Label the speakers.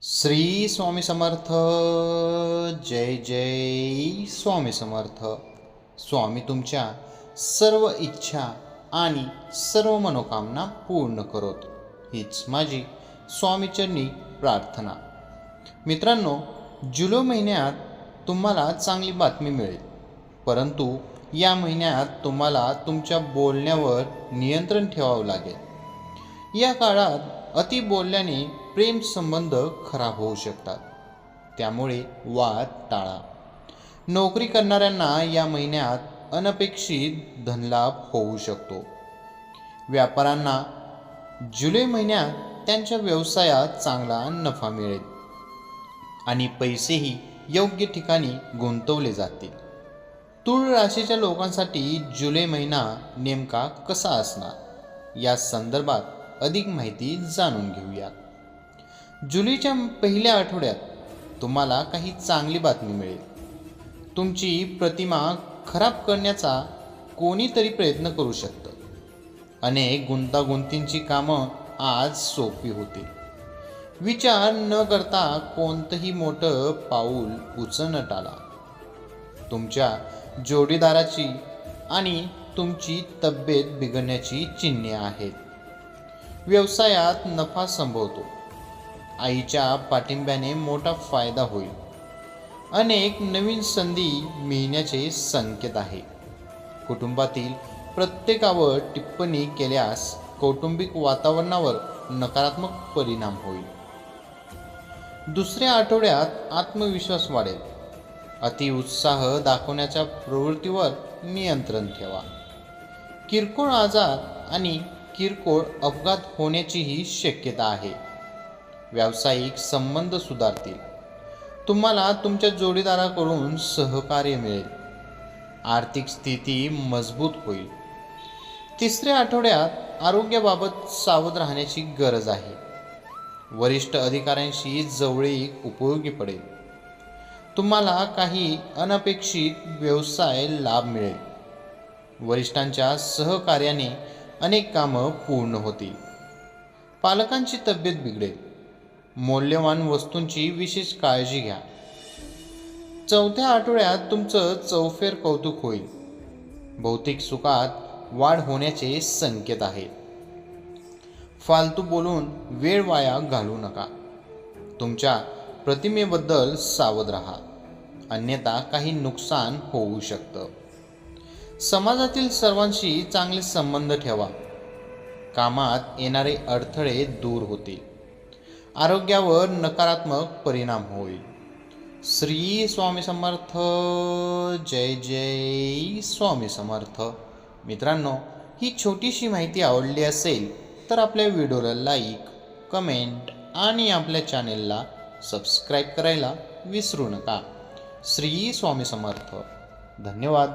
Speaker 1: श्री स्वामी समर्थ. जय जय स्वामी समर्थ. स्वामी तुमच्या सर्व इच्छा आणि सर्व मनोकामना पूर्ण करोत, हीच माझी स्वामीचरणी प्रार्थना. मित्रांनो, जुलै महिन्यात तुम्हाला चांगली बातमी मिळेल, परंतु या महिन्यात तुम्हाला तुमच्या बोलण्यावर नियंत्रण ठेवावं लागेल. या काळात अति बोलल्याने प्रेम संबंध खराब होऊ शकतात, त्यामुळे वाद टाळा. नोकरी करणाऱ्यांना या महिन्यात अनपेक्षित धनलाभ होऊ शकतो. व्यापाऱ्यांना जुलै महिन्यात त्यांच्या व्यवसायात चांगला नफा मिळेल आणि पैसेही योग्य ठिकाणी गुंतवले जातील. तूळ राशीच्या लोकांसाठी जुलै महिना नेमका कसा असणार या संदर्भात अधिक माहिती जाणून घेऊया. जुलैच्या पहिल्या आठवड्यात तुम्हाला काही चांगली बातमी मिळेल. तुमची प्रतिमा खराब करण्याचा कोणीतरी प्रयत्न करू शकतं. अनेक गुंतागुंतींची कामं आज सोपी होतील. विचार न करता कोणतंही मोठं पाऊल उचलणं टाळा. तुमच्या जोडीदाराची आणि तुमची तब्येत बिघडण्याची चिन्हे आहेत. व्यवसायात नफा संभवतो. आईच्या पाठिंब्याने मोठा फायदा होईल. अनेक नवीन संधी मिळण्याचे संकेत आहे. कुटुंबातील प्रत्येकावर टिप्पणी केल्यास कौटुंबिक वातावरणावर नकारात्मक परिणाम होईल. दुसऱ्या आठवड्यात आत्मविश्वास वाढेल. अतिउत्साह दाखवण्याच्या प्रवृत्तीवर नियंत्रण ठेवा. किरकोळ आजार आणि किरकोळ अपघात होण्याचीही शक्यता आहे. व्यावसायिक संबंध सुधारतील. तुम्हाला तुमच्या जोडीदाराकडून सहकार्य मिळेल. आर्थिक स्थिती मजबूत होईल. तिसऱ्या आठवड्यात आरोग्याबाबत सावध राहण्याची गरज आहे. वरिष्ठ अधिकाऱ्यांशी जवळीक उपयोगी पडेल. तुम्हाला काही अनपेक्षित व्यवसाय लाभ मिळेल. वरिष्ठांच्या सहकार्याने अनेक कामं पूर्ण होतील. पालकांची तब्येत बिघडेल. मौल्यवान वस्तूंची विशेष काळजी घ्या. चौथ्या आठवड्यात तुमचं चौफेर कौतुक होईल. भौतिक सुखात वाढ होण्याचे संकेत आहेत. फालतू बोलून वेळ वाया घालवू नका. तुमच्या प्रतिमेबद्दल सावध राहा, अन्यथा काही नुकसान होऊ शकतं. समाजातील सर्वांशी चांगले संबंध ठेवा. कामात येणारे अडथळे दूर होतील. आरोग्यावर नकारात्मक परिणाम होईल. श्री स्वामी समर्थ. जय जय स्वामी समर्थ. मित्रांनो, ही छोटीशी माहिती आवडली असेल तर आपल्या व्हिडिओला लाईक, कमेंट आणि आपल्या चॅनेलला सबस्क्राईब करायला विसरू नका. श्री स्वामी समर्थ. धन्यवाद.